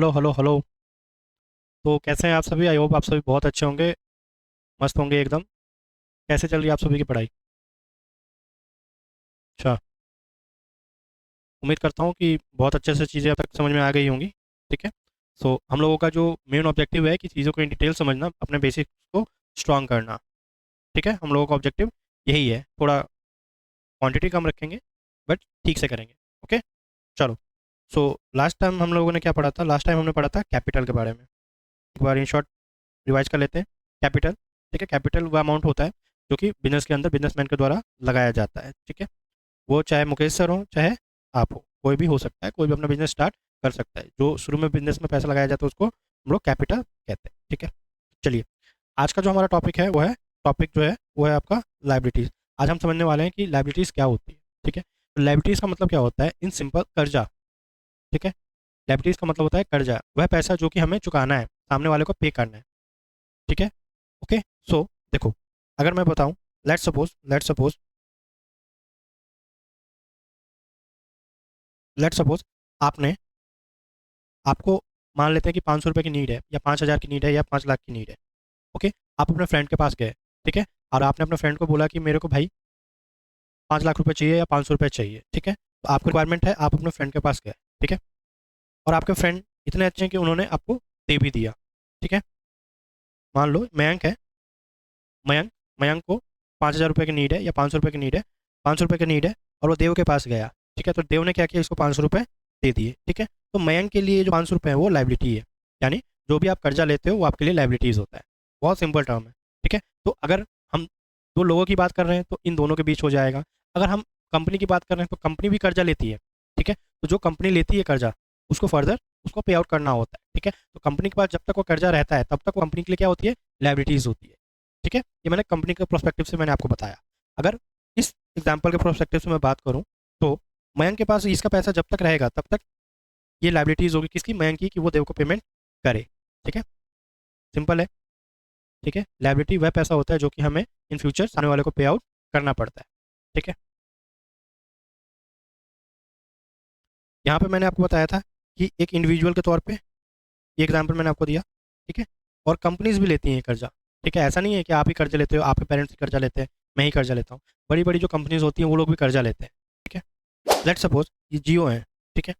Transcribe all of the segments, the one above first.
Hello hello hello. तो कैसे हैं आप सभी? आई होप आप सभी बहुत अच्छे होंगे, मस्त होंगे एकदम। कैसे चल रही है आप सभी की पढ़ाई? अच्छा। उम्मीद करता हूँ कि बहुत अच्छे से चीज़ें अब तक समझ में आ गई होंगी। ठीक है। सो हम लोगों का जो मेन ऑब्जेक्टिव है कि चीज़ों को इन डिटेल समझना, अपने बेसिक्स को स्ट्रॉन्ग करना। ठीक है, हम लोगों का ऑब्जेक्टिव यही है। थोड़ा क्वांटिटी कम रखेंगे बट ठीक से करेंगे। ओके, चलो। सो लास्ट टाइम हम लोगों ने क्या पढ़ा था? लास्ट टाइम हमने पढ़ा था कैपिटल के बारे में। एक बार इन शॉर्ट रिवाइज कर लेते हैं। कैपिटल, ठीक है, कैपिटल वो अमाउंट होता है जो कि बिजनेस के अंदर बिजनेसमैन के द्वारा लगाया जाता है। ठीक है, वो चाहे मुकेश सर हो चाहे आप हो, कोई भी हो सकता है, कोई भी अपना बिजनेस स्टार्ट कर सकता है। जो शुरू में बिजनेस में पैसा लगाया जाता है उसको हम लोग कैपिटल कहते हैं। ठीक है, चलिए। आज का जो हमारा टॉपिक है वो है, टॉपिक जो है वो है आपका लाइबिलिटीज। आज हम समझने वाले हैं कि लाइबिलिटीज क्या होती है। ठीक है, तो लाइबिलिटीज का मतलब क्या होता है? इन सिंपल, कर्जा। ठीक है, लाइबिलिटीज का मतलब होता है कर्जा, वह पैसा जो कि हमें चुकाना है, सामने वाले को पे करना है। ठीक है, ओके। सो देखो, अगर मैं बताऊं, लेट्स सपोज लेट्स सपोज आपने, आपको मान लेते हैं कि 500 रुपये की नीड है, या 5 हज़ार की नीड है, या 5 लाख की नीड है। ओके, आप अपने फ्रेंड के पास गए। ठीक है, और आपने अपने फ्रेंड को बोला कि मेरे को भाई 5 लाख रुपए चाहिए या 500 रुपये चाहिए। ठीक है, तो आपको रिक्वायरमेंट है, आप अपने फ्रेंड के पास गए। ठीक है, और आपके फ्रेंड इतने अच्छे हैं कि उन्होंने आपको दे भी दिया। ठीक है, मान लो मयंक है, मयंक मयंक को 5 हज़ार रुपये की नीड है या 500 रुपये की नीड है, 500 रुपये की नीड है, और वो देव के पास गया। ठीक है, तो देव ने क्या किया, इसको 500 रुपये दे दिए। ठीक है, तो मयंक के लिए जो 500 रुपये है वो लाइबिलिटी है। यानी जो भी आप कर्जा लेते हो वो आपके लिए लाइबिलिटीज होता है। बहुत सिंपल टर्म है। ठीक है, तो अगर हम दो लोगों की बात कर रहे हैं तो इन दोनों के बीच हो जाएगा। अगर हम कंपनी की बात कर रहे हैं तो कंपनी भी कर्जा लेती है। ठीक है, तो जो कंपनी लेती है कर्जा, उसको फर्दर उसको पे आउट करना होता है। ठीक है, तो कंपनी के पास जब तक वो कर्जा रहता है तब तक वो कंपनी के लिए क्या होती है? लाइबिलिटीज होती है। ठीक है, ये मैंने कंपनी के प्रोस्पेक्टिव से मैंने आपको बताया। अगर इस एग्जाम्पल के प्रोस्पेक्टिव से मैं बात करूं तो मयंक के पास इसका पैसा जब तक रहेगा तब तक ये लाइबिलिटीज होगी किसकी? मयंक की, कि वो देव को पेमेंट करे। ठीक है, सिंपल है। ठीक है, लाइबिलिटी वह पैसा होता है जो कि हमें इन फ्यूचर सामने वाले को पे आउट करना पड़ता है। ठीक है, यहाँ पे मैंने आपको बताया था कि एक इंडिविजुअल के तौर पे ये एग्जाम्पल मैंने आपको दिया। ठीक है, और कंपनीज भी लेती हैं कर्जा। ठीक है, ऐसा नहीं है कि आप ही कर्जा लेते हो, आपके पेरेंट्स ही कर्जा लेते हैं, मैं ही कर्जा लेता हूँ। बड़ी बड़ी जो कंपनीज होती हैं वो लोग भी कर्जा लेते हैं। ठीक है, लेट सपोज ये जियो है। ठीक है,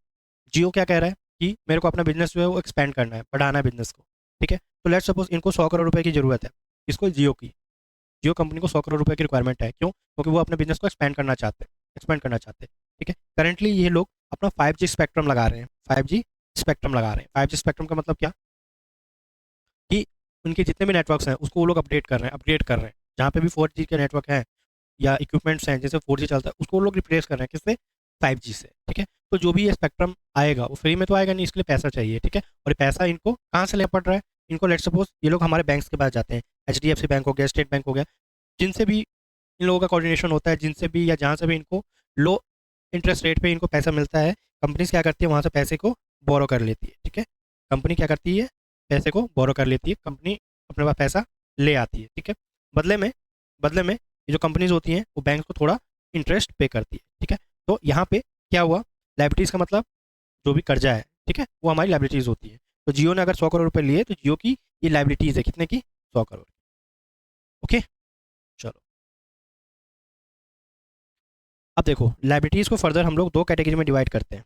जियो क्या कह रहा है कि मेरे को अपना बिजनेस जो है वो एक्सपेंड करना है, बढ़ाना है बिजनेस को। ठीक है, तो लेट सपोज इनको 100 करोड़ रुपए की जरूरत है। इसको जियो की, जियो कंपनी को 100 करोड़ रुपए की रिक्वायरमेंट है। क्यों? क्योंकि वो अपने बिजनेस को एक्सपेंड करना चाहते हैं। ठीक है, करेंटली ये लोग अपना 5G स्पेक्ट्रम लगा रहे हैं। 5G स्पेक्ट्रम लगा रहे हैं। 5G स्पेक्ट्रम का मतलब क्या? कि उनके जितने भी नेटवर्क्स हैं उसको वो लोग अपग्रेड कर रहे हैं। जहाँ पे भी 4G के नेटवर्क हैं या इक्विपमेंट्स हैं, जैसे 4G चलता है, उसको वो लोग रिप्लेस कर रहे हैं किससे? 5G से। ठीक है, तो जो भी ये स्पेक्ट्रम आएगा वो फ्री में तो आएगा नहीं, इसके लिए पैसा चाहिए। ठीक है, और ये पैसा इनको कहाँ से लेना पड़ रहा है? इनको लेट सपोज ये लोग हमारे बैंक्स के पास जाते हैं, HDFC बैंक हो गया, स्टेट बैंक हो गया, जिनसे भी इन लोगों का कोऑर्डिनेशन होता है, जिनसे भी या जहाँ से भी इनको लो इंटरेस्ट रेट पे इनको पैसा मिलता है, कंपनीज क्या करती है, वहाँ से पैसे को बोरो कर लेती है। ठीक है, कंपनी क्या करती है? पैसे को बोरो कर लेती है, कंपनी अपने पास पैसा ले आती है। ठीक है, बदले में बदले में ये जो कंपनीज होती हैं वो बैंक को थोड़ा इंटरेस्ट पे करती है। ठीक है, तो यहाँ पे क्या हुआ? लाइबिलिटीज़ का मतलब जो भी कर्जा है, ठीक है, वो हमारी लाइबिलिटीज़ होती है। तो जियो ने अगर 100 करोड़ रुपए लिए तो जियो की ये लाइबिलिटीज़ है कितने की? 100 करोड़। ओके, चलो। अब देखो, लाइबिलिटीज़ को फर्दर हम लोग दो कैटेगरी में डिवाइड करते हैं।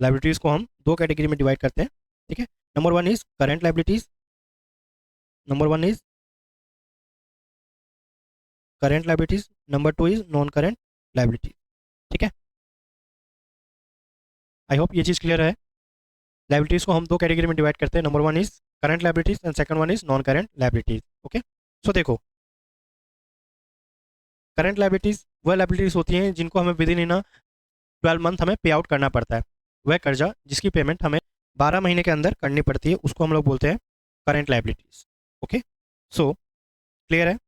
लाइबिलिटीज़ को हम दो कैटेगरी में डिवाइड करते हैं। ठीक है, number one is current liabilities, number one is current liabilities, number two is non current liabilities. ठीक है, आई होप ये चीज़ क्लियर है। लाइबिलिटीज़ को हम दो कैटेगरी में डिवाइड करते हैं। Number one is current liabilities and second one is non current liabilities. Okay, so देखो, करंट लाइबिलिटीज़ वह लाइबिलिटीज़ होती हैं जिनको हमें विद इन 12 मंथ हमें पे आउट करना पड़ता है। वह कर्जा जिसकी पेमेंट हमें 12 महीने के अंदर करनी पड़ती है उसको हम लोग बोलते हैं current liabilities. Okay, so clear है।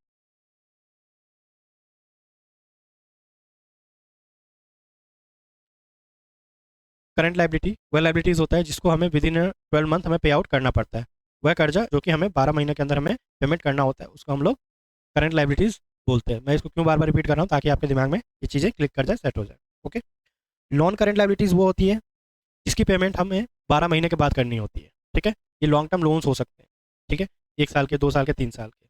करंट लाइबिलिटी वह लाइबिलिटीज होता है जिसको हमें विद इन 12 मंथ हमें पे आउट करना पड़ता है। वह कर्जा जो कि हमें 12 महीने के अंदर हमें पेमेंट करना होता है उसको हम लोग करंट लाइबिलिटीज बोलते हैं। मैं इसको क्यों बार बार रिपीट कर रहा हूँ? ताकि आपके दिमाग में ये चीज़ें क्लिक कर जाए, सेट हो जाए। ओके, नॉन करंट लाइबिलिटीज वो होती है जिसकी पेमेंट हमें 12 महीने के बाद करनी होती है। ठीक है, ये लॉन्ग टर्म लोन्स हो सकते हैं। ठीक है, 1 साल के, 2 साल के, 3 साल के।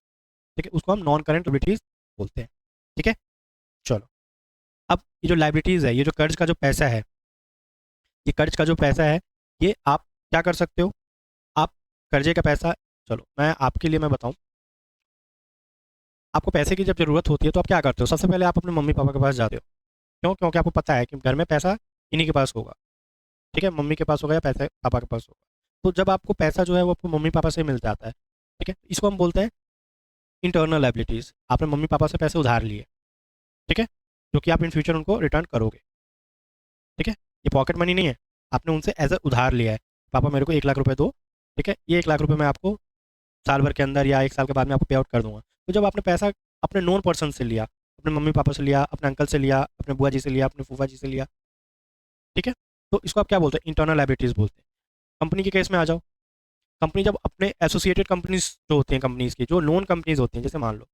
ठीक है, उसको हम नॉन करेंट लायबिलिटीज बोलते हैं। ठीक है, चलो। अब ये जो लायबिलिटीज है, ये जो कर्ज का जो पैसा है, ये कर्ज का जो पैसा है, ये आप क्या कर सकते हो? आप कर्जे का पैसा, चलो मैं आपके लिए मैं बताऊं, आपको पैसे की जब ज़रूरत होती है तो आप क्या करते हो? सबसे पहले आप अपने मम्मी पापा के पास जाते हो। क्यों? क्योंकि आपको पता है कि घर में पैसा इन्हीं के पास होगा। ठीक है, मम्मी के पास होगा या पैसा पापा के पास होगा। तो जब आपको पैसा जो है वो आपको मम्मी पापा से मिल जाता है, ठीक है, इसको हम बोलते हैं इंटरनल लायबिलिटीज़। आपने मम्मी पापा से पैसे उधार लिए, ठीक है, जो कि आप इन फ्यूचर उनको रिटर्न करोगे। ठीक है, ये पॉकेट मनी नहीं है, आपने उनसे एज अ उधार लिया है। पापा मेरे को 1 लाख रुपए दो, ठीक है, ये 1 लाख रुपए मैं आपको साल भर के अंदर या 1 साल के बाद में आपको पे आउट कर दूंगा। तो जब आपने पैसा अपने नोन पर्सन से लिया, अपने मम्मी पापा से लिया, अपने अंकल से लिया, अपने बुआ जी से लिया, अपने फूफा जी से लिया, ठीक है, तो इसको आप क्या बोलते हैं? इंटरनल लायबिलिटीज़ बोलते हैं। कंपनी के केस में आ जाओ। कंपनी जब अपने एसोसिएटेड कंपनीज जो होती हैं, कंपनीज की जो नॉन कंपनीज होती हैं, जैसे मान लो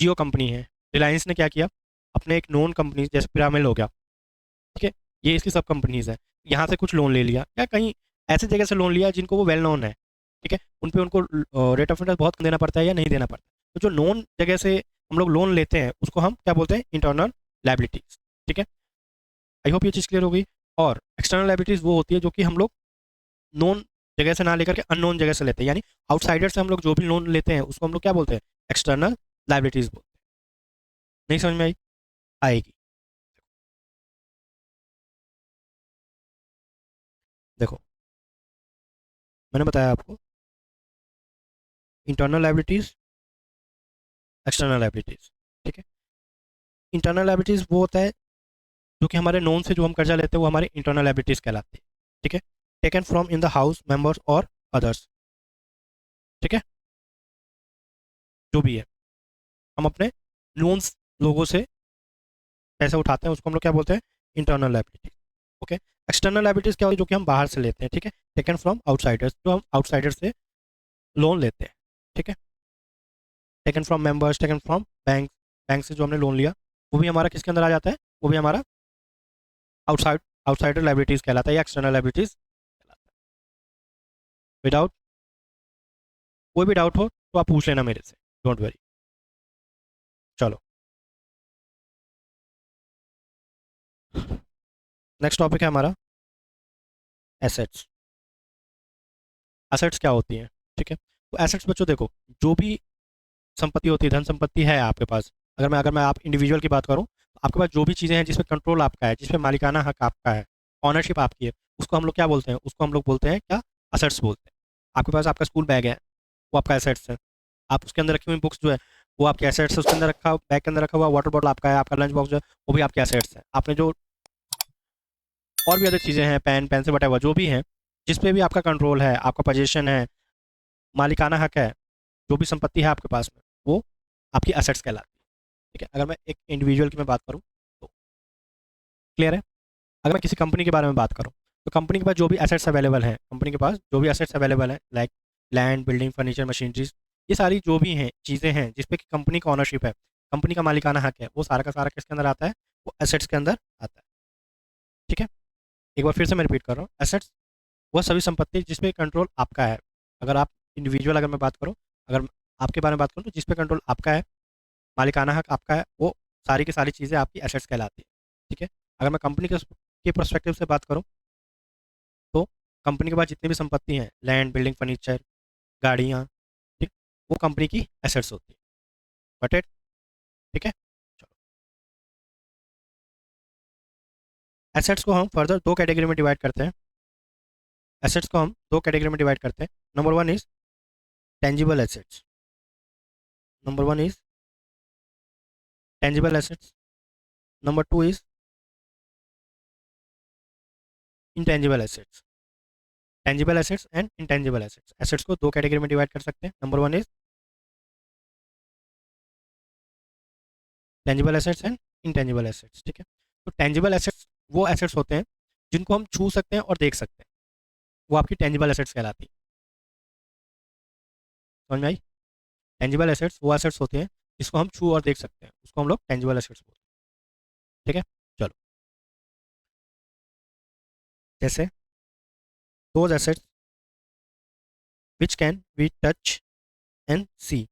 जियो कंपनी है, रिलायंस ने क्या किया, अपने एक नॉन कंपनी जैसे पिरामिल हो गया, ठीक है, ये इसकी सब कंपनीज है, यहाँ से कुछ लोन ले लिया या कहीं ऐसे जगह से लोन लिया जिनको वो वेल नोन है। ठीक है, उन पे उनको रेट ऑफ इंटरेस्ट बहुत कम देना पड़ता है या नहीं देना पड़ता। तो जो नॉन जगह से हम लोग लोन लेते हैं उसको हम क्या बोलते हैं? Internal liabilities. ठीक है, आई होप ये चीज़ क्लियर हो गई। और एक्सटर्नल लायबिलिटीज वो होती है जो कि हम लोग नोन जगह से ना लेकर के अननोन जगह से लेते हैं, यानी आउटसाइडर से हम लोग जो भी लोन लेते हैं उसको हम लोग क्या बोलते हैं? एक्सटर्नल लायबिलिटीज बोलते हैं। नहीं समझ में आई? आएगी। देखो, मैंने बताया आपको इंटरनल लायबिलिटीज, एक्सटर्नल लायबिलिटीज। ठीक है, इंटरनल लायबिलिटीज वो होता है जो कि हमारे नोन से जो हम कर्जा लेते हैं वो हमारे इंटरनल लायबिलिटीज कहलाती है। ठीक है, taken from in the house members और अदर्स। ठीक है, जो भी है, हम अपने नोन्स लोगों से पैसे उठाते हैं उसको हम लोग क्या बोलते हैं? Internal liabilities. Okay, external liabilities क्या होती है? जो कि हम बाहर से लेते हैं। ठीक है, टेकन फ्रॉम आउटसाइडर्स, जो हम आउटसाइडर से लोन लेते हैं। ठीक है, taken from members, taken from bank, bank से जो हमने लोन लिया वो भी हमारा किसके अंदर आ जाता है? वो भी हमारा आउटसाइड आउटसाइडर लायबिलिटीज कहलाता है या एक्सटर्नल लायबिलिटीज कहलाता है। विदाउट कोई भी डाउट हो तो आप पूछ लेना मेरे से, डोंट वरी। चलो, नेक्स्ट टॉपिक है हमारा एसेट्स। एसेट्स क्या होती हैं? ठीक है, तो एसेट्स बच्चों देखो, जो भी संपत्ति होती है, धन संपत्ति है आपके पास, अगर मैं आप इंडिविजुअल की बात करूँ तो आपके पास जो भी चीज़ें हैं जिसपे कंट्रोल आपका है, जिसपे मालिकाना हक आपका है, ऑनरशिप आपकी है, उसको हम लोग क्या बोलते हैं? उसको हम लोग बोलते हैं क्या? असेट्स बोलते हैं। आपके पास आपका स्कूल बैग है, वो आपका एसेट्स है। आप उसके अंदर रखी हुई बुक्स जो है वो आपके एसेट्स है, उसके अंदर रखा बैग के अंदर रखा हुआ वाटर बॉटल आपका है, आपका लंच बॉक्स जो है वो भी आपके एसेट्स है। आपने जो और भी अदर चीज़ें हैं, पेन पेंसिल वटेवर जो भी हैं, जिस पे भी आपका कंट्रोल है, आपका पोजीशन है, मालिकाना हक है, जो भी संपत्ति है आपके पास में, वो आपकी एसेट्स कहलाती है। ठीक है, अगर मैं एक इंडिविजुअल की मैं बात करूँ तो क्लियर है। अगर मैं किसी कंपनी के बारे में बात करूँ तो कंपनी के पास जो भी एसेट्स अवेलेबल हैं, कंपनी के पास जो भी एसेट्स अवेलेबल हैं, like land, building, furniture, machineries, ये सारी जो भी हैं चीज़ें हैं जिस पे कि कंपनी का ऑनरशिप है, कंपनी का मालिकाना हक है, वो सारा का सारा किसके अंदर आता है? वो एसेट्स के अंदर आता है। ठीक है, एक बार फिर से मैं रिपीट कर रहा हूँ, एसेट्स वह सभी संपत्ति जिस पे कंट्रोल आपका है। अगर आप इंडिविजुअल, अगर मैं बात करूँ, अगर आपके बारे में बात करूँ तो जिस पे कंट्रोल आपका है, मालिकाना हक आपका है, वो सारी की सारी चीज़ें आपकी एसेट्स कहलाती है। ठीक है, अगर मैं कंपनी के पर्सपेक्टिव से बात करूँ तो कंपनी के पास जितनी भी संपत्ति हैं, लैंड, बिल्डिंग, फर्नीचर, गाड़ियाँ, ठीक, वो कंपनी की एसेट्स होती है। Got it? ठीक है, चलो। एसेट्स को हम फर्दर दो कैटेगरी में डिवाइड करते हैं। एसेट्स को हम दो कैटेगरी में डिवाइड करते हैं। Number one is tangible assets. Number one is tangible assets. Number two is intangible assets. Tangible assets and intangible assets, assets को दो कैटेगरी में डिवाइड कर सकते हैं। Number one is tangible assets and intangible assets. ठीक है, तो tangible assets वो एसेट्स होते हैं जिनको हम छू सकते हैं और देख सकते हैं, वो आपकी टेंजिबल एसेट्स कहलाती है। समझ में आई? टेंजिबल एसेट्स वो एसेट्स होते हैं जिसको हम छू और देख सकते हैं, उसको हम लोग टेंजिबल एसेट्स बोलते हैं। ठीक है, चलो। जैसे those assets which can we touch and see,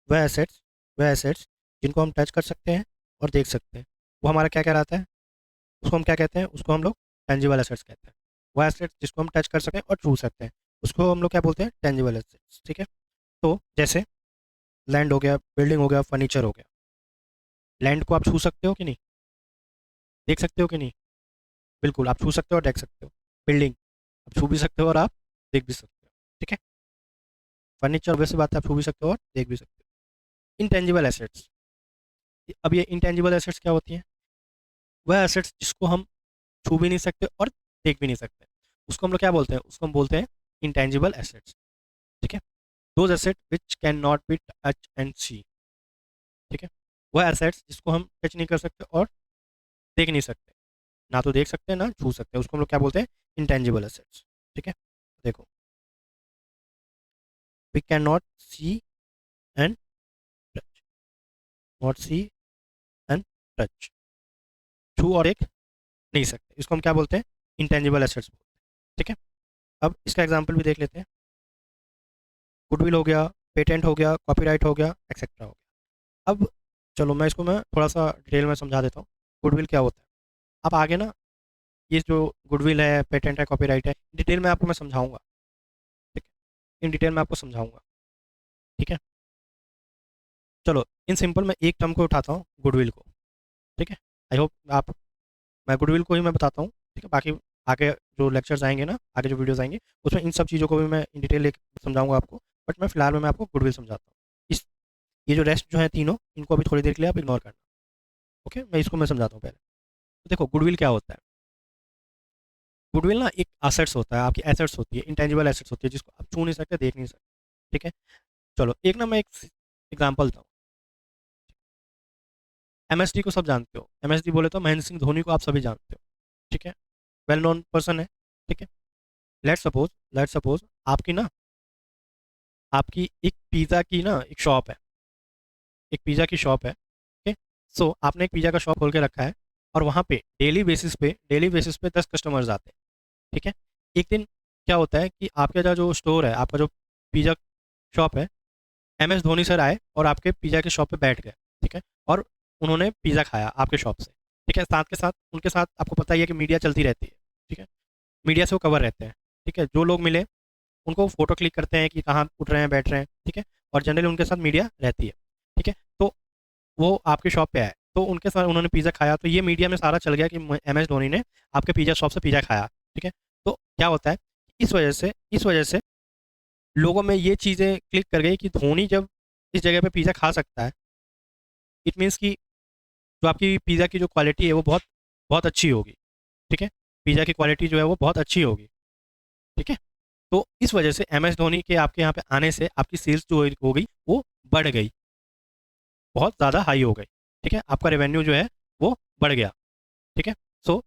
वह एसेट्स जिनको हम टच कर सकते हैं और देख सकते हैं, वो हमारा क्या कहलाता है? उसको हम क्या कहते हैं? उसको हम लोग टेंजिबल एसेट्स कहते हैं। वह एसेट्स जिसको हम टच कर सकते हैं और छू सकते हैं, उसको हम लोग क्या बोलते हैं? Tangible assets. ठीक है, तो जैसे लैंड हो गया, बिल्डिंग हो गया, फर्नीचर हो गया। लैंड को आप छू सकते हो कि नहीं? देख सकते हो कि नहीं? बिल्कुल, आप छू सकते हो और देख सकते हो। बिल्डिंग आप छू भी सकते हो और आप देख भी सकते हो। ठीक है, फर्नीचर वैसे बात है, आप छू भी सकते हो और देख भी सकते हो। इंटेंजिबल एसेट्स, अब ये इंटेंजिबल एसेट्स क्या होती हैं? वह एसेट्स जिसको हम छू भी नहीं सकते और देख भी नहीं सकते, उसको हम लोग क्या बोलते हैं? उसको हम बोलते हैं इंटेंजिबल एसेट्स। ठीक है, those asset which can not be touch and see. ठीक है, वह एसेट्स जिसको हम टच नहीं कर सकते और देख नहीं सकते, ना तो देख सकते हैं ना छू सकते हैं, उसको हम लोग क्या बोलते हैं? Intangible assets. ठीक है, देखो, we can not see and touch, not see and touch, छू और देख नहीं सकते, इसको हम क्या बोलते हैं? इंटेंजिबल एसेट्स बोलते हैं। ठीक है, अब इसका एग्जाम्पल भी देख लेते हैं। गुडविल हो गया, पेटेंट हो गया, कॉपीराइट हो गया, एक्सेट्रा हो गया। अब चलो मैं थोड़ा सा डिटेल में समझा देता हूँ गुडविल क्या होता है। अब आगे ना, ये जो गुडविल है, पेटेंट है, कॉपीराइट है, डिटेल में आपको मैं समझाऊंगा। ठीक है, इन डिटेल में आपको समझाऊंगा। ठीक है, चलो इन सिंपल मैं एक टर्म को उठाता हूँ, गुडविल को। ठीक है, आई होप आप, मैं गुडविल को ही मैं बताता हूँ। ठीक है, बाकी आगे जो लेक्चर्स आएंगे ना, आगे जो वीडियोस आएंगे, उसमें इन सब चीज़ों को भी मैं इन डिटेल समझाऊंगा आपको। बट मैं फिलहाल में आपको गुडविल समझाता हूँ। इस ये जो रेस्ट जो है तीनों, इनको अभी थोड़ी देर के लिए आप इग्नोर करना। ओके, मैं समझाता हूँ पहले। तो देखो गुडविल क्या होता है। गुडविल ना एक एसेट्स होता है, आपकी एसेट्स होती है, इंटेंजिबल एसेट्स होती है, जिसको आप छू नहीं सकते, देख नहीं सकते। ठीक है, चलो एक ना मैं एक एग्जाम्पल दूँ। एमएसडी को सब जानते हो, एमएसडी बोले तो महेंद्र सिंह धोनी को आप सभी जानते हो। ठीक है, वेल नोन पर्सन है। ठीक है, लेट सपोज आपकी ना, आपकी एक पिज़्ज़ा की ना एक शॉप है, एक पिज़्ज़ा की शॉप है। ओके, सो आपने एक पिज़्ज़ा का शॉप खोल के रखा है, और वहाँ पे डेली बेसिस पे 10 कस्टमर्स आते हैं। ठीक है, एक दिन क्या होता है कि आपका जो स्टोर है, आपका जो पिज़्ज़ा शॉप है, एम एस धोनी सर आए और आपके पिज़्ज़ा की शॉप पे बैठ गए। ठीक है, और उन्होंने पिज़्ज़ा खाया आपके शॉप से। ठीक है, साथ के साथ उनके साथ आपको पता ही है कि मीडिया चलती रहती है। ठीक है, मीडिया से वो कवर रहते हैं। ठीक है, जो लोग मिले उनको फ़ोटो क्लिक करते हैं कि कहाँ उठ रहे हैं, बैठ रहे हैं। ठीक है, और जनरली उनके साथ मीडिया रहती है। ठीक है, तो वो आपके शॉप पे आए, तो उनके साथ उन्होंने पिज़्ज़ा खाया, तो ये मीडिया में सारा चल गया कि एम एस धोनी ने आपके पिज़्ज़ा शॉप से पिज़्ज़ा खाया। ठीक है, तो क्या होता है, इस वजह से लोगों में ये चीज़ें क्लिक कर गई कि धोनी जब इस जगह पे पिज़्ज़ा खा सकता है, इट मीन्स कि जो आपकी पिज़्ज़ा की जो क्वालिटी है वो बहुत बहुत अच्छी होगी। ठीक है, पिज़्ज़ा की क्वालिटी जो है वो बहुत अच्छी होगी। ठीक है, तो इस वजह से एम एस धोनी के आपके यहाँ पे आने से आपकी सेल्स जो हो गई वो बढ़ गई, बहुत ज़्यादा हाई हो गई। ठीक है, आपका रेवेन्यू जो है वो बढ़ गया। ठीक है, सो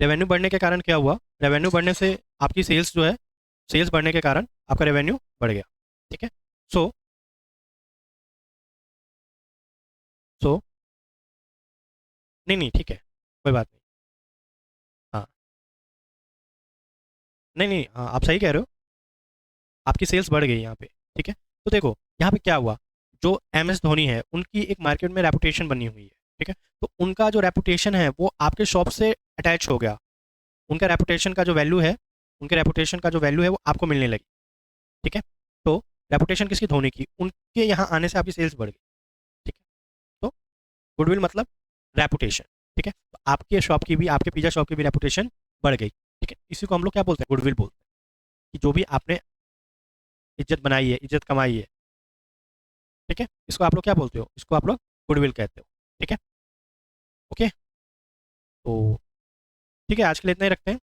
रेवेन्यू बढ़ने के कारण क्या हुआ, रेवेन्यू बढ़ने से आपकी सेल्स जो है, सेल्स बढ़ने के कारण आपका रेवेन्यू बढ़ गया। ठीक है, सो सो नहीं नहीं ठीक है, कोई बात नहीं। हाँ, नहीं नहीं, हाँ आप सही कह रहे हो, आपकी सेल्स बढ़ गई यहाँ पे। ठीक है, तो देखो यहाँ पे क्या हुआ, जो एम एस धोनी है उनकी एक मार्केट में रेपुटेशन बनी हुई है। ठीक है, तो उनका जो रेपुटेशन है वो आपके शॉप से अटैच हो गया, उनका रेपुटेशन का जो वैल्यू है, उनके रेपुटेशन का जो वैल्यू है वो आपको मिलने लगी। ठीक है, तो रेपुटेशन किसकी? धोनी की, उनके यहाँ आने से आपकी सेल्स बढ़ गई। ठीक है, तो गुडविल मतलब रेपुटेशन। ठीक है, तो आपके शॉप की भी, आपके पिज्जा शॉप की भी रेपुटेशन बढ़ गई। ठीक है, इसी को हम लोग क्या बोलते हैं? गुडविल बोलते हैं, कि जो भी आपने इज्जत बनाई है, इज्जत कमाई है। ठीक है, इसको आप लोग क्या बोलते हो? इसको आप लोग गुडविल कहते हो। ठीक है, ओके, तो ठीक है, आज के लिए इतना ही रखते हैं,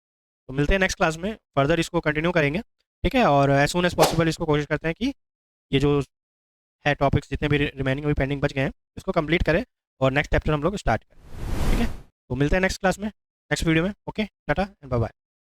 तो मिलते हैं नेक्स्ट क्लास में, फर्दर इसको कंटिन्यू करेंगे। ठीक है, और एज सुन एज पॉसिबल इसको कोशिश करते हैं कि ये जो है टॉपिक्स जितने भी रिमेनिंग अभी पेंडिंग बच गए हैं, इसको कंप्लीट करें और नेक्स्ट चैप्टर हम लोग स्टार्ट करें। ठीक है, तो मिलते हैं नेक्स्ट क्लास में, नेक्स्ट वीडियो में। Okay, tata and bye bye.